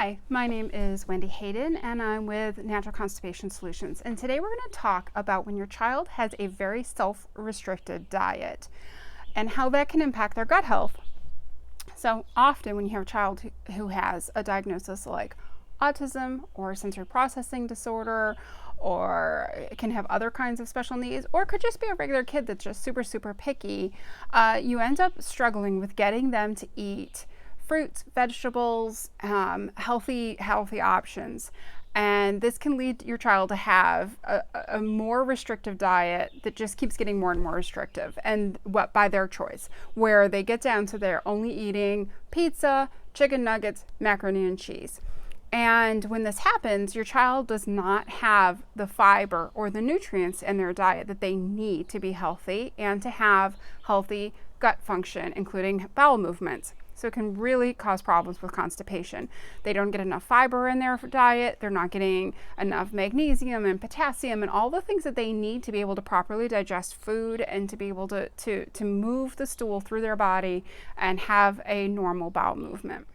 Hi, my name is Wendy Hayden and I'm with Natural Constipation Solutions. And today we're going to talk about when your child has a very self-restricted diet and how that can impact their gut health. So often when you have a child who has a diagnosis like autism or sensory processing disorder, or can have other kinds of special needs, or could just be a regular kid that's just super picky, you end up struggling with getting them to eat fruits, vegetables, healthy options. And this can lead your child to have a more restrictive diet that just keeps getting more and more restrictive, and what by their choice, where they get down to they're only eating pizza, chicken nuggets, macaroni and cheese. And when this happens, your child does not have the fiber or the nutrients in their diet that they need to be healthy and to have healthy gut function, including bowel movements. So it can really cause problems with constipation. They don't get enough fiber in their diet. They're not getting enough magnesium and potassium and all the things that they need to be able to properly digest food and to be able to move the stool through their body and have a normal bowel movement.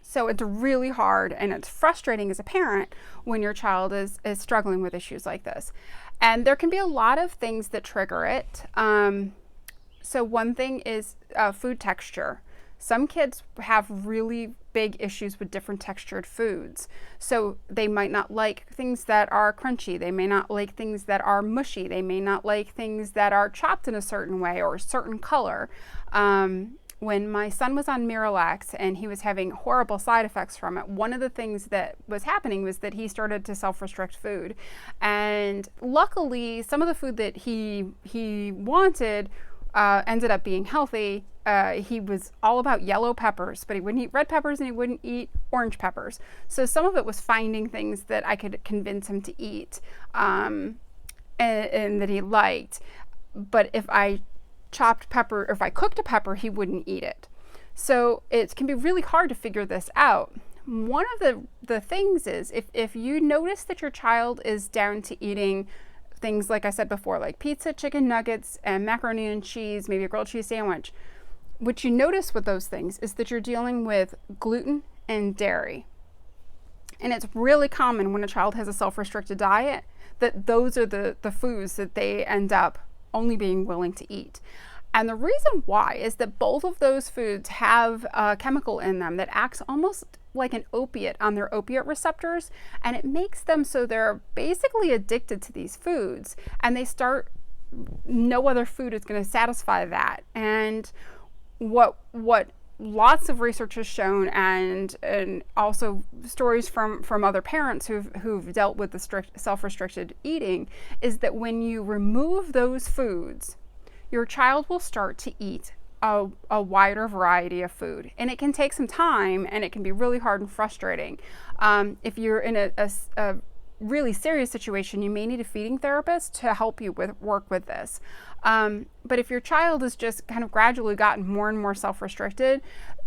So it's really hard and it's frustrating as a parent when your child is struggling with issues like this. And there can be a lot of things that trigger it. So one thing is food texture. Some kids have really big issues with different textured foods. So they might not like things that are crunchy. They may not like things that are mushy. They may not like things that are chopped in a certain way or a certain color. When my son was on Miralax and he was having horrible side effects from it, one of the things that was happening was that he started to self-restrict food. And luckily, some of the food that he wanted ended up being healthy. He was all about yellow peppers, but he wouldn't eat red peppers and he wouldn't eat orange peppers. So some of it was finding things that I could convince him to eat and that he liked. But if I chopped pepper, or if I cooked a pepper, he wouldn't eat it. So it can be really hard to figure this out. One of the things is if you notice that your child is down to eating things, like I said before, like pizza, chicken nuggets, and macaroni and cheese, maybe a grilled cheese sandwich, what you notice with those things is that you're dealing with gluten and dairy. And it's really common when a child has a self-restricted diet that those are the foods that they end up only being willing to eat. And the reason why is that both of those foods have a chemical in them that acts almost like an opiate on their opiate receptors, and it makes them so they're basically addicted to these foods, and they start, no other food is going to satisfy that. And what lots of research has shown, and also stories from other parents who've dealt with the self-restricted eating, is that when you remove those foods, your child will start to eat a wider variety of food. And it can take some time and it can be really hard and frustrating. If you're in a really serious situation, you may need a feeding therapist to help you work with this. But if your child has just kind of gradually gotten more and more self-restricted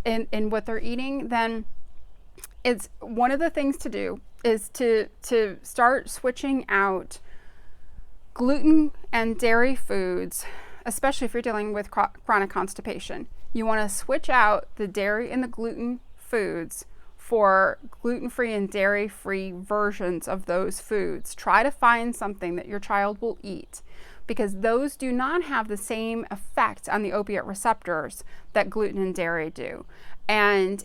in what they're eating, then it's one of the things to do is to start switching out gluten and dairy foods, especially if you're dealing with chronic constipation. You want to switch out the dairy and the gluten foods for gluten-free and dairy-free versions of those foods. Try to find something that your child will eat, because those do not have the same effect on the opiate receptors that gluten and dairy do. And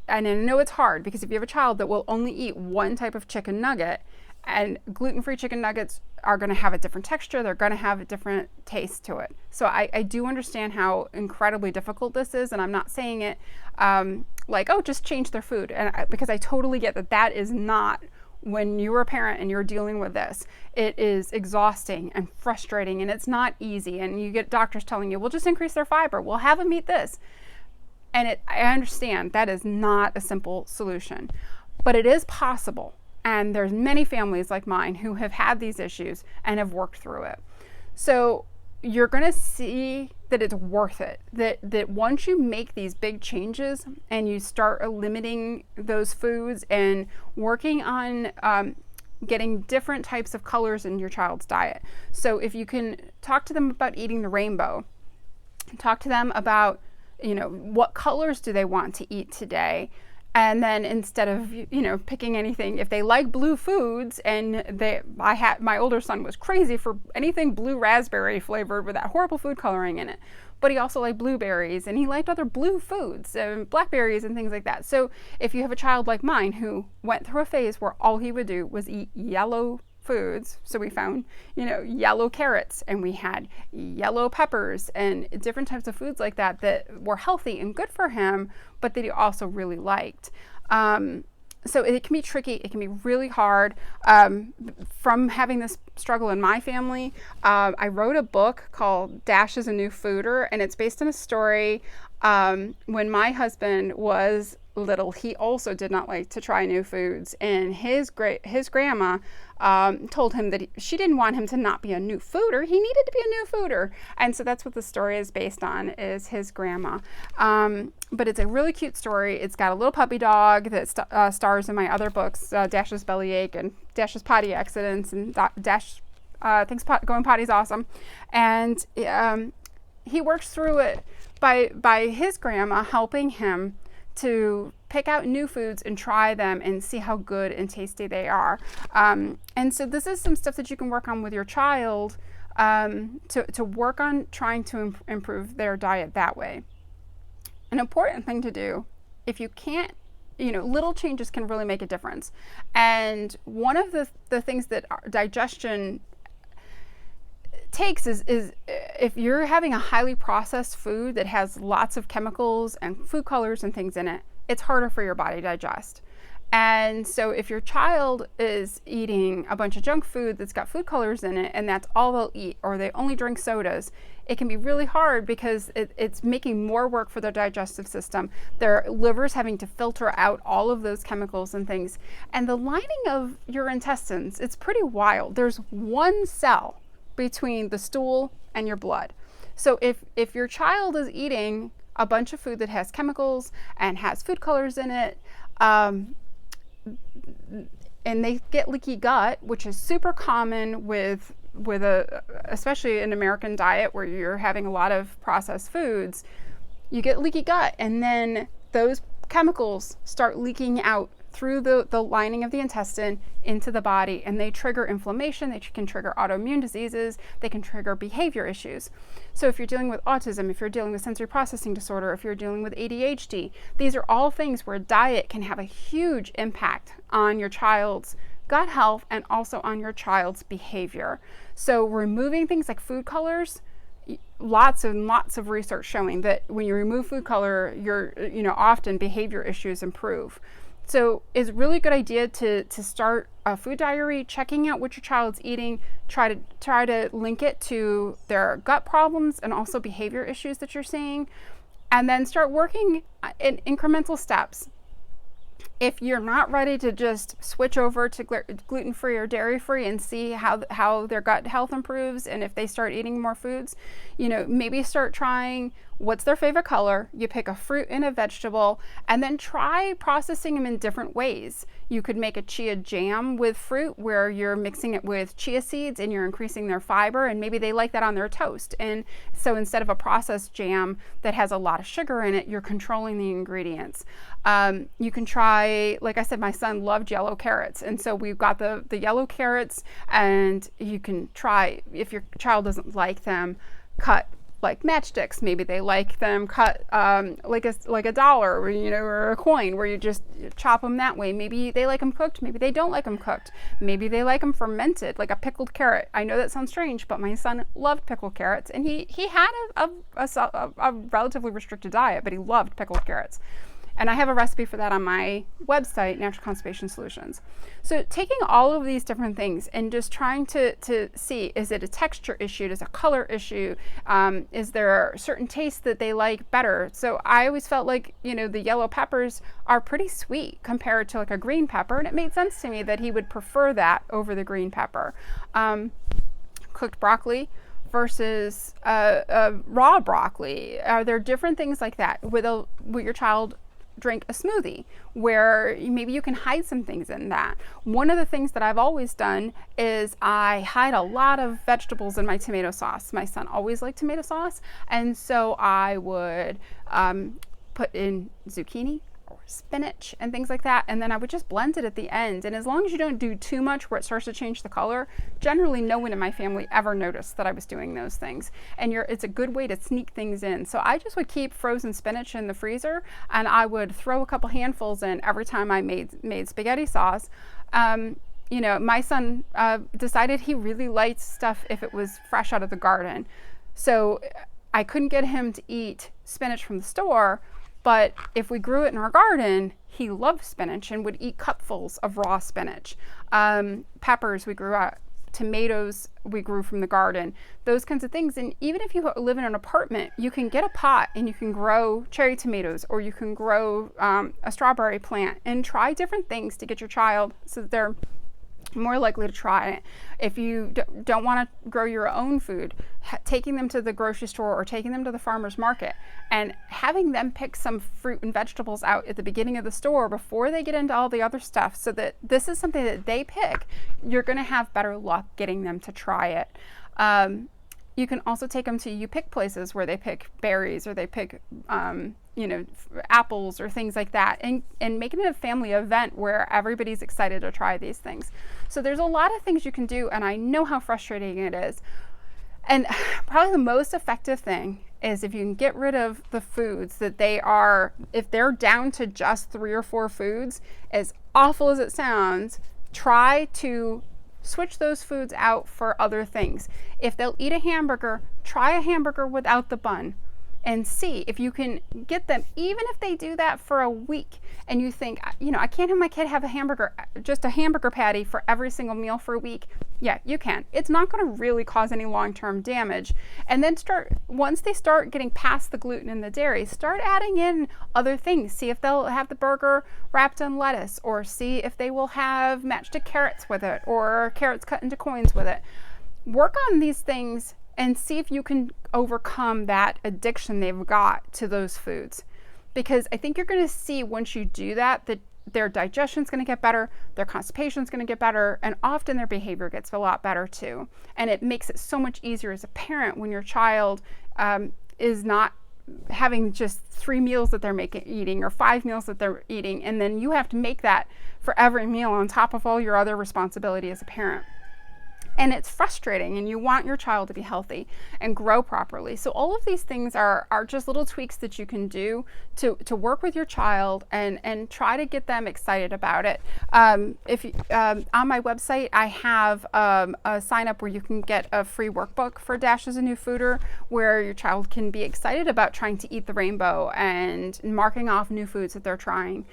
and I know it's hard, because if you have a child that will only eat one type of chicken nugget, and gluten-free chicken nuggets are going to have a different texture, they're going to have a different taste to it. So I do understand how incredibly difficult this is, and I'm not saying it like, oh, just change their food, because I totally get that is not, when you're a parent and you're dealing with this, it is exhausting and frustrating, and it's not easy. And you get doctors telling you, well, just increase their fiber, we'll have them eat this. And I understand that is not a simple solution, but it is possible. And there's many families like mine who have had these issues and have worked through it. So you're going to see that it's worth it, that once you make these big changes and you start limiting those foods and working on getting different types of colors in your child's diet. So if you can talk to them about eating the rainbow, talk to them about, what colors do they want to eat today, And then instead of, picking anything, if they like blue foods, and my older son was crazy for anything blue raspberry flavored with that horrible food coloring in it. But he also liked blueberries, and he liked other blue foods, blackberries and things like that. So if you have a child like mine who went through a phase where all he would do was eat yellow foods, so we found, yellow carrots, and we had yellow peppers and different types of foods like that that were healthy and good for him, but that he also really liked. So it can be tricky. It can be really hard. From having this struggle in my family, I wrote a book called Dash is a New Fooder, and it's based on a story. When my husband was little, he also did not like to try new foods, and his grandma told him that she didn't want him to not be a new fooder. He needed to be a new fooder, and so that's what the story is based on, is his grandma. But it's a really cute story. It's got a little puppy dog that stars in my other books, Dash's Bellyache and Dash's Potty Accidents, and Dash thinks going potty's awesome, and he works through it by his grandma helping him to pick out new foods and try them and see how good and tasty they are. And so this is some stuff that you can work on with your child, to work on trying to improve their diet that way. An important thing to do, if you can't, little changes can really make a difference. And one of the things that digestion takes is if you're having a highly processed food that has lots of chemicals and food colors and things in it, it's harder for your body to digest. And so if your child is eating a bunch of junk food that's got food colors in it, and that's all they'll eat, or they only drink sodas, it can be really hard because it's making more work for their digestive system. Their liver's having to filter out all of those chemicals and things. And the lining of your intestines, it's pretty wild. There's one cell between the stool and your blood. So if your child is eating a bunch of food that has chemicals and has food colors in it, and they get leaky gut, which is super common with especially an American diet where you're having a lot of processed foods, you get leaky gut, and then those chemicals start leaking out through the lining of the intestine into the body, and they trigger inflammation, they can trigger autoimmune diseases, they can trigger behavior issues. So if you're dealing with autism, if you're dealing with sensory processing disorder, if you're dealing with ADHD, these are all things where diet can have a huge impact on your child's gut health and also on your child's behavior. So removing things like food colors, lots and lots of research showing that when you remove food color, often behavior issues improve. So it's a really good idea to start a food diary, checking out what your child's eating, try to link it to their gut problems and also behavior issues that you're seeing, and then start working in incremental steps. If you're not ready to just switch over to gluten-free or dairy-free and see how their gut health improves, and if they start eating more foods, maybe start trying what's their favorite color. You pick a fruit and a vegetable, and then try processing them in different ways. You could make a chia jam with fruit where you're mixing it with chia seeds and you're increasing their fiber, and maybe they like that on their toast. And so instead of a processed jam that has a lot of sugar in it, you're controlling the ingredients. You can try, like I said, my son loved yellow carrots, and so we've got the yellow carrots, and you can try, if your child doesn't like them, cut like matchsticks. Maybe they like them cut like a dollar, or a coin, where you just chop them that way. Maybe they like them cooked. Maybe they don't like them cooked. Maybe they like them fermented, like a pickled carrot. I know that sounds strange, but my son loved pickled carrots, and he had a relatively restricted diet, but he loved pickled carrots. And I have a recipe for that on my website, Natural Constipation Solutions. So taking all of these different things and just trying to see, is it a texture issue? Is it a color issue? Is there certain tastes that they like better? So I always felt like, the yellow peppers are pretty sweet compared to like a green pepper. And it made sense to me that he would prefer that over the green pepper. Cooked broccoli versus raw broccoli. Are there different things like that? Will your child drink a smoothie where maybe you can hide some things in that? One of the things that I've always done is I hide a lot of vegetables in my tomato sauce. My son always liked tomato sauce, and so I would put in zucchini or spinach and things like that, and then I would just blend it at the end. And as long as you don't do too much where it starts to change the color, generally no one in my family ever noticed that I was doing those things. And it's a good way to sneak things in. So I just would keep frozen spinach in the freezer, and I would throw a couple handfuls in every time I made spaghetti sauce. My son decided he really liked stuff if it was fresh out of the garden. So I couldn't get him to eat spinach from the store, but if we grew it in our garden, he loved spinach and would eat cupfuls of raw spinach. Peppers we grew out, tomatoes we grew from the garden, those kinds of things. And even if you live in an apartment, you can get a pot and you can grow cherry tomatoes, or you can grow a strawberry plant, and try different things to get your child so that they're more likely to try it. If you don't want to grow your own food, taking them to the grocery store or taking them to the farmer's market and having them pick some fruit and vegetables out at the beginning of the store before they get into all the other stuff, so that this is something that they pick, you're going to have better luck getting them to try it. You can also take them to pick places where they pick berries, or they pick apples or things like that, and making it a family event where everybody's excited to try these things. So there's a lot of things you can do, and I know how frustrating it is. And probably the most effective thing is if you can get rid of the foods that if they're down to just 3 or 4 foods, as awful as it sounds, try to switch those foods out for other things. If they'll eat a hamburger, try a hamburger without the bun, and see if you can get them, even if they do that for a week and you think, I can't have my kid have just a hamburger patty for every single meal for a week. Yeah, you can. It's not going to really cause any long-term damage. And then once they start getting past the gluten and the dairy, start adding in other things. See if they'll have the burger wrapped in lettuce, or see if they will have matchstick carrots with it, or carrots cut into coins with it. Work on these things and see if you can overcome that addiction they've got to those foods. Because I think you're going to see, once you do that their digestion's going to get better, their constipation's going to get better, and often their behavior gets a lot better too. And it makes it so much easier as a parent when your child is not having just 3 meals that they're eating, or 5 meals that they're eating, and then you have to make that for every meal on top of all your other responsibility as a parent. And it's frustrating, and you want your child to be healthy and grow properly. So all of these things are just little tweaks that you can do to work with your child and try to get them excited about it. On my website, I have a sign up where you can get a free workbook for Dash as a New Fooder, where your child can be excited about trying to eat the rainbow and marking off new foods that they're trying.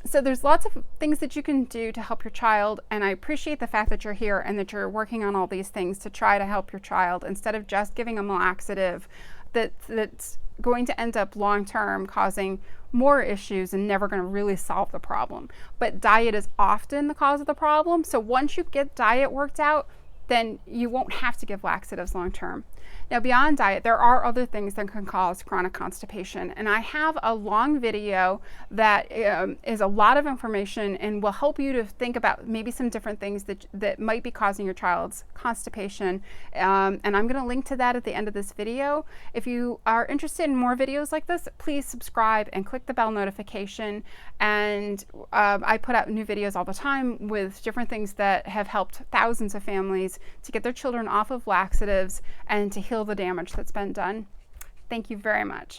So there's lots of things that you can do to help your child, and I appreciate the fact that you're here and that you're working on all these things to try to help your child, instead of just giving them a laxative that's going to end up long-term causing more issues and never going to really solve the problem. But diet is often the cause of the problem, so once you get diet worked out, then you won't have to give laxatives long-term. Now, beyond diet, there are other things that can cause chronic constipation, and I have a long video that is a lot of information and will help you to think about maybe some different things that might be causing your child's constipation, and I'm going to link to that at the end of this video. If you are interested in more videos like this, please subscribe and click the bell notification, and I put out new videos all the time with different things that have helped thousands of families to get their children off of laxatives and to heal the damage that's been done. Thank you very much.